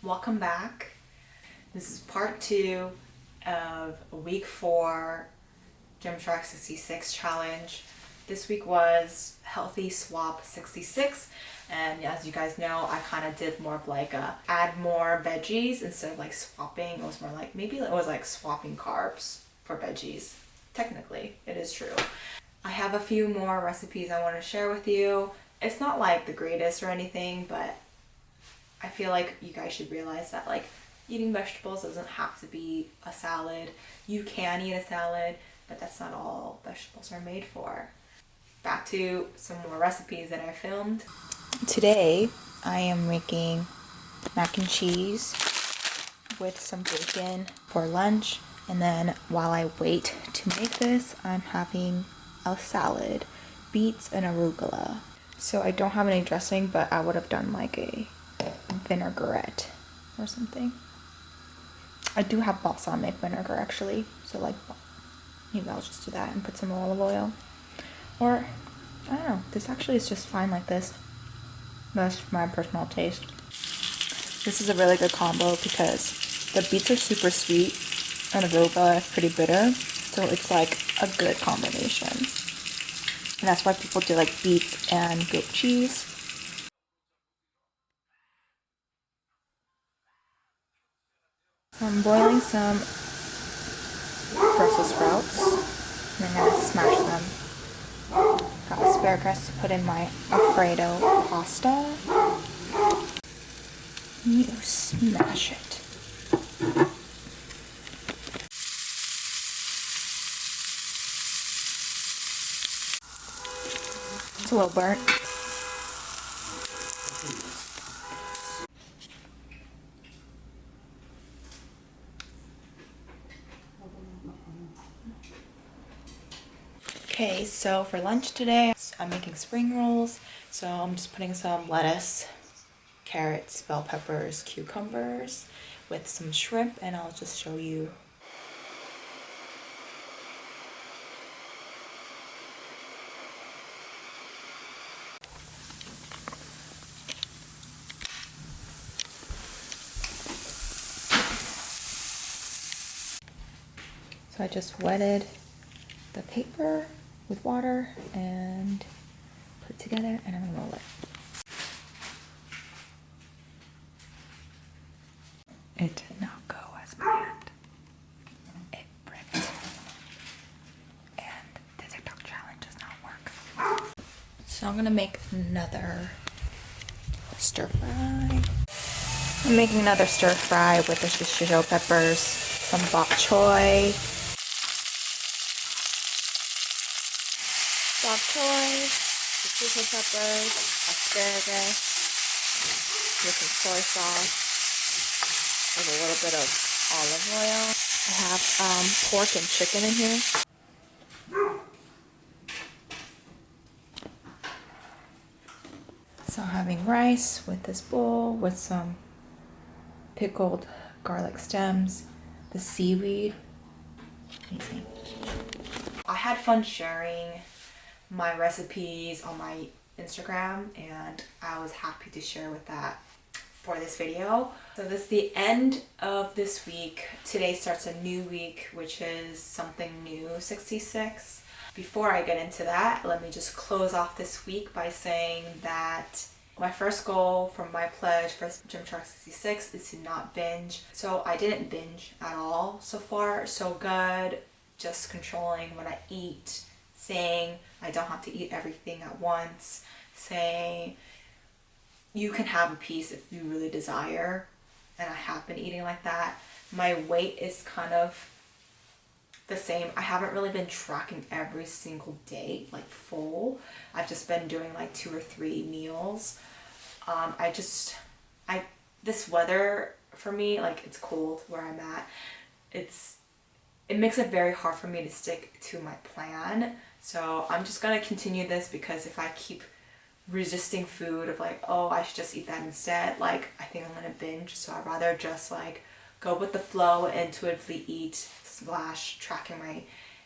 Welcome back. This is part 2 of week 4 Gymshark 66 challenge. This week was Healthy Swap 66, and as you guys know, I kind of did more of like a add more veggies instead of like swapping. It was more like, maybe it was like swapping carbs for veggies. Technically, it is true. I have a few more recipes I want to share with you. It's not like the greatest or anything, but I feel like you guys should realize that like eating vegetables doesn't have to be a salad. You can eat a salad, but that's not all vegetables are made for. Back to some more recipes that I filmed. Today I am making mac and cheese with some bacon for lunch, and then while I wait to make this, I'm having a salad, beets and arugula. So I don't have any dressing, but I would have done like a vinaigrette or something. I do have balsamic vinegar actually, so like maybe I'll just do that and put some olive oil. Or I don't know, this actually is just fine like this. That's my personal taste. This is a really good combo because the beets are super sweet and the arugula is pretty bitter, so it's like a good combination. And that's why people do like beets and goat cheese. I'm boiling some Brussels sprouts, and I'm gonna smash them. Got asparagus to put in my Alfredo pasta. You smash it. It's a little burnt. Okay, so for lunch today, I'm making spring rolls. So I'm just putting some lettuce, carrots, bell peppers, cucumbers with some shrimp, and I'll just show you. So I just wetted the paper with water and put it together, and I'm gonna roll it. It did not go as planned. It ripped. And the TikTok challenge does not work. So I'm gonna make another stir fry. I'm making another stir fry with the shishijo peppers, some bok choy, shishijo peppers, asparagus, with some soy sauce, with a little bit of olive oil. I have pork and chicken in here. So I'm having rice with this bowl with some pickled garlic stems, the seaweed. Amazing. I had fun sharing my recipes on my Instagram, and I was happy to share with that for this video. So this is the end of this week. Today starts a new week, which is something new 66. Before I get into that, let me just close off this week by saying that my first goal from my pledge for Gymshark 66 is to not binge. So I didn't binge at all so far. So good. Just controlling what I eat, saying I don't have to eat everything at once, saying you can have a piece if you really desire, and I have been eating like that. My weight is kind of the same. I haven't really been tracking every single day like full. I've just been doing like 2 or 3 meals. This weather for me, like it's cold where I'm at, it makes it very hard for me to stick to my plan. So I'm just gonna continue this, because if I keep resisting food of like, oh, I should just eat that instead, like I think I'm gonna binge. So I'd rather just like go with the flow and intuitively eat / tracking my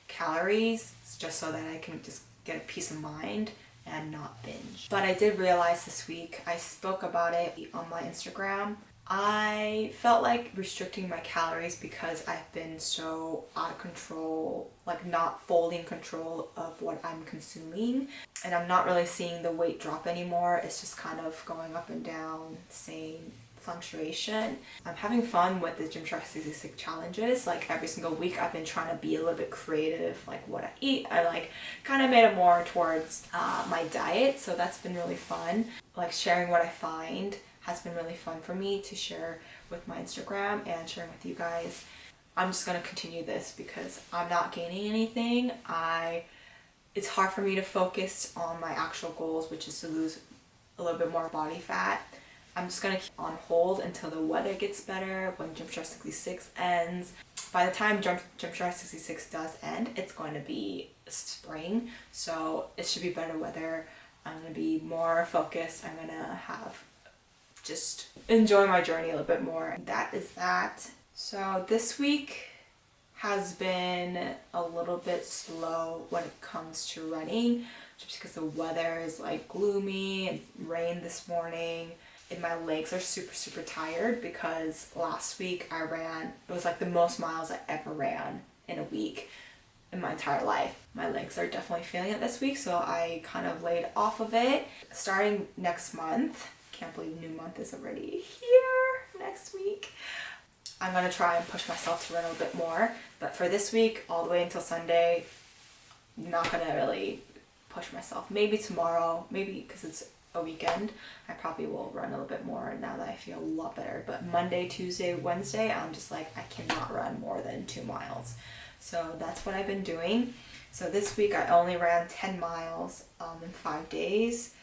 calories, just so that I can just get a peace of mind and not binge. But I did realize this week, I spoke about it on my Instagram, I felt like restricting my calories because I've been so out of control, like not fully in control of what I'm consuming. And I'm not really seeing the weight drop anymore. It's just kind of going up and down, same fluctuation. I'm having fun with the Gymshark 66 challenges. Like every single week I've been trying to be a little bit creative, like what I eat. I like kind of made it more towards my diet, so that's been really fun. Like sharing what I find has been really fun for me to share with my Instagram and sharing with you guys. I'm just gonna continue this because I'm not gaining anything. It's hard for me to focus on my actual goals, which is to lose a little bit more body fat. I'm just gonna keep on hold until the weather gets better, when Gymshark 66 ends. By the time Gymshark 66 does end, it's going to be spring, so it should be better weather. I'm gonna be more focused. I'm gonna have just enjoy my journey a little bit more. That is that. So this week has been a little bit slow when it comes to running, just because the weather is like gloomy and rained this morning. And my legs are super tired because last week I ran, it was like the most miles I ever ran in a week in my entire life. My legs are definitely feeling it this week, so I kind of laid off of it. Starting next month, can't believe new month is already here, next week, I'm gonna try and push myself to run a little bit more. But for this week, all the way until Sunday, I'm not gonna really push myself. Maybe tomorrow, maybe because it's a weekend, I probably will run a little bit more now that I feel a lot better. But Monday, Tuesday, Wednesday, I'm just like, I cannot run more than 2 miles. So that's what I've been doing. So this week I only ran 10 miles in 5 days.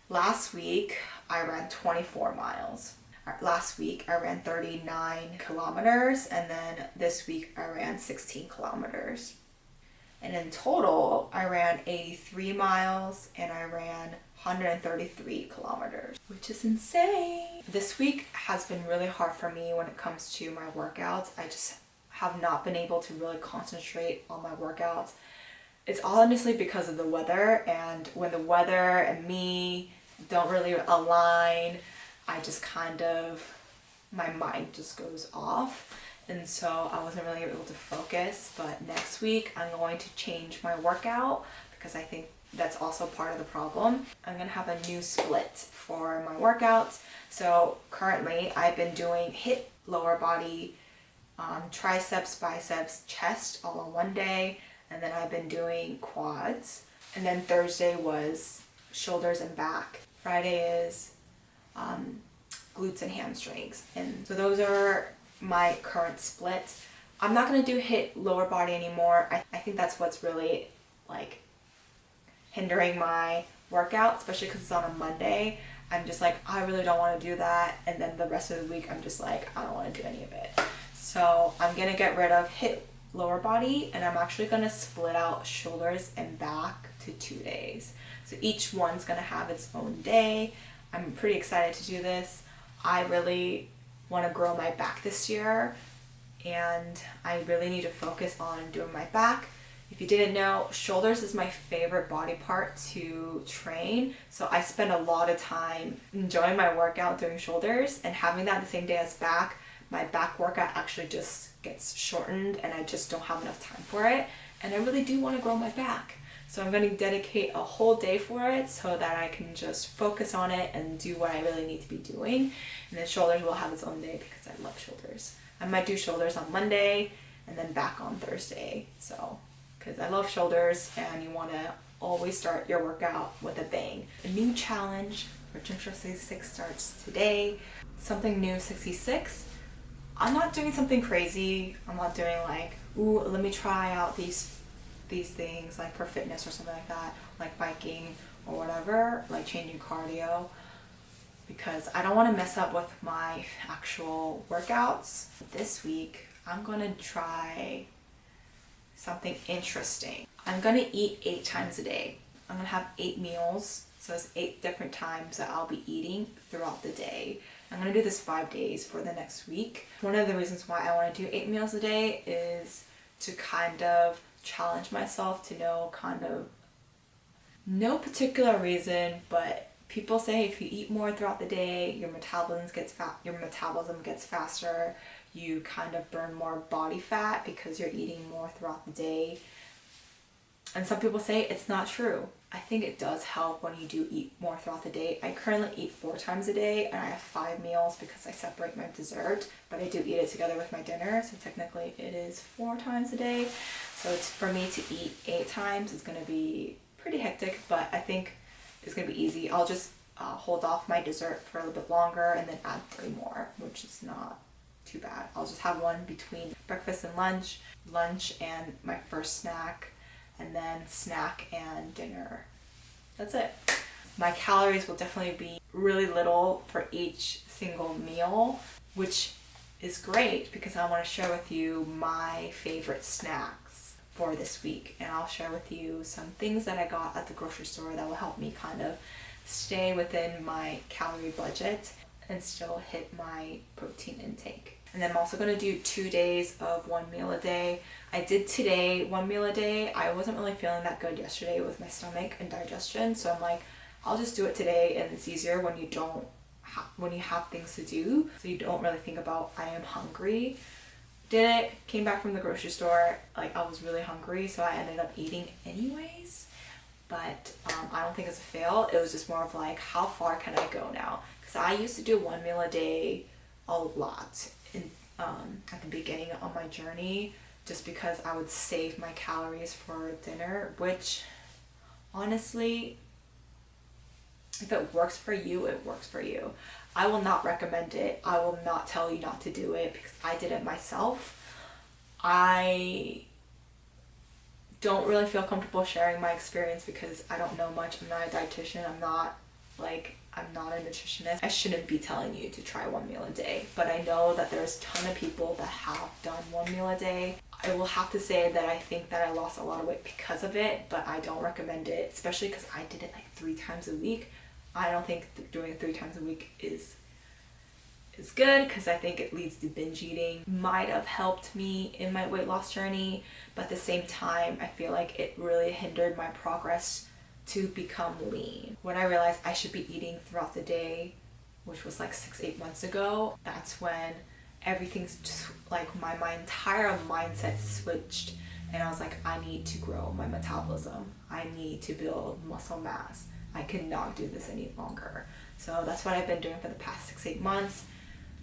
Last week I ran 24 miles. Last week I ran 39 kilometers, and then this week I ran 16 kilometers. And in total I ran 83 miles and I ran 133 kilometers, which is insane. This week has been really hard for me when it comes to my workouts. I just have not been able to really concentrate on my workouts. It's honestly because of the weather, and when the weather and me don't really align, I just kind of, my mind just goes off, and so I wasn't really able to focus. But next week I'm going to change my workout because I think that's also part of the problem. I'm gonna have a new split for my workouts. So currently I've been doing HIIT, lower body, triceps, biceps, chest all on one day, and then I've been doing quads, and then Thursday was shoulders and back. Friday is glutes and hamstrings. And so those are my current splits. I'm not going to do HIIT lower body anymore. I think that's what's really like hindering my workout, especially because it's on a Monday. I'm just like, I really don't want to do that, and then the rest of the week I'm just like, I don't want to do any of it. So I'm going to get rid of HIIT lower body, and I'm actually going to split out shoulders and back to 2 days. So each one's going to have its own day. I'm pretty excited to do this. I really want to grow my back this year, and I really need to focus on doing my back. If you didn't know, shoulders is my favorite body part to train, so I spend a lot of time enjoying my workout doing shoulders, and having that the same day as back, my back workout actually just gets shortened and I just don't have enough time for it, and I really do want to grow my back. So I'm going to dedicate a whole day for it so that I can just focus on it and do what I really need to be doing. And then shoulders will have its own day because I love shoulders. I might do shoulders on Monday and then back on Thursday. So, because I love shoulders, and you want to always start your workout with a bang. A new challenge for Gymshark 66 starts today. Something new, 66. I'm not doing something crazy. I'm not doing like, ooh, let me try out these things like for fitness or something like that, like biking or whatever, like changing cardio, because I don't want to mess up with my actual workouts. This week I'm gonna try something interesting. I'm gonna eat 8 times a day. I'm gonna have 8 meals, so it's 8 different times that I'll be eating throughout the day. I'm gonna do this 5 days for the next week. One of the reasons why I want to do 8 meals a day is to kind of challenge myself to know, kind of no particular reason, but People say if you eat more throughout the day, your metabolism gets faster. You kind of burn more body fat because you're eating more throughout the day. And some people say it's not true. I think it does help when you do eat more throughout the day. I currently eat 4 times a day, and I have 5 meals because I separate my dessert, but I do eat it together with my dinner, so technically it is 4 times a day. So it's, for me to eat 8 times is going to be pretty hectic, but I think it's going to be easy. I'll just hold off my dessert for a little bit longer and then add 3 more, which is not too bad. I'll just have one between breakfast and lunch and my first snack, and then snack and dinner. That's it. My calories will definitely be really little for each single meal, which is great because I want to share with you my favorite snacks for this week. And I'll share with you some things that I got at the grocery store that will help me kind of stay within my calorie budget and still hit my protein intake. And then I'm also going to do 2 days of 1 meal a day. I did today 1 meal a day. I wasn't really feeling that good yesterday with my stomach and digestion, so I'm like, I'll just do it today, and it's easier when you have things to do, so you don't really think about I am hungry. Did it, came back from the grocery store, like I was really hungry, so I ended up eating anyways. But I don't think it's a fail. It was just more of like, how far can I go now? Because I used to do 1 meal a day a lot at the beginning of my journey, just because I would save my calories for dinner, which honestly, if it works for you, it works for you. I will not recommend it. I will not tell you not to do it because I did it myself. I don't really feel comfortable sharing my experience because I don't know much. I'm not a dietitian. I'm not a nutritionist. I shouldn't be telling you to try 1 meal a day, but I know that there's a ton of people that have done 1 meal a day. I will have to say that I think that I lost a lot of weight because of it, but I don't recommend it, especially because I did it like 3 times a week. I don't think doing it 3 times a week is good because I think it leads to binge eating. Might have helped me in my weight loss journey, but at the same time, I feel like it really hindered my progress to become lean. When I realized I should be eating throughout the day, which was like 6-8 months ago, that's when everything's just like my entire mindset switched, and I was like, I need to grow my metabolism. I need to build muscle mass. I cannot do this any longer. So that's what I've been doing for the past 6-8 months.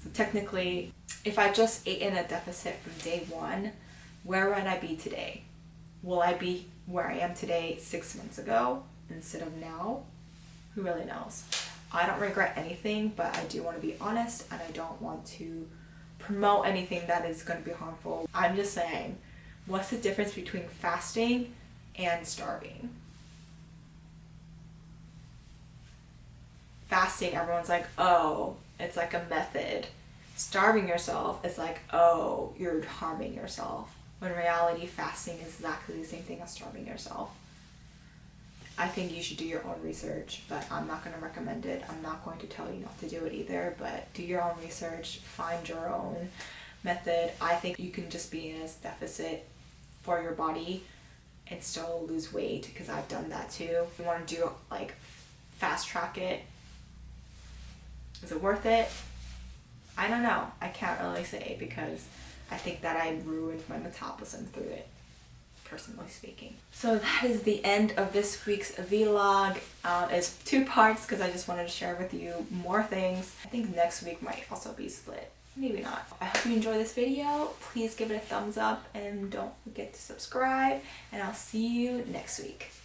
So technically, if I just ate in a deficit from day 1, where would I be today? Will I be where I am today 6 months ago instead of now? Who really knows? I don't regret anything, but I do want to be honest, and I don't want to promote anything that is going to be harmful. I'm just saying, what's the difference between fasting and starving? Fasting, everyone's like, oh, it's like a method. Starving yourself is like, oh, you're harming yourself. When in reality, fasting is exactly the same thing as starving yourself. I think you should do your own research, but I'm not going to recommend it. I'm not going to tell you not to do it either, but do your own research, find your own method. I think you can just be in a deficit for your body and still lose weight, because I've done that too. If you want to do like fast track it, is it worth it? I don't know. I can't really say because I think that I ruined my metabolism through it, personally speaking. So that is the end of this week's vlog. It's 2 parts because I just wanted to share with you more things. I think next week might also be split. Maybe not. I hope you enjoy this video. Please give it a thumbs up and don't forget to subscribe, and I'll see you next week.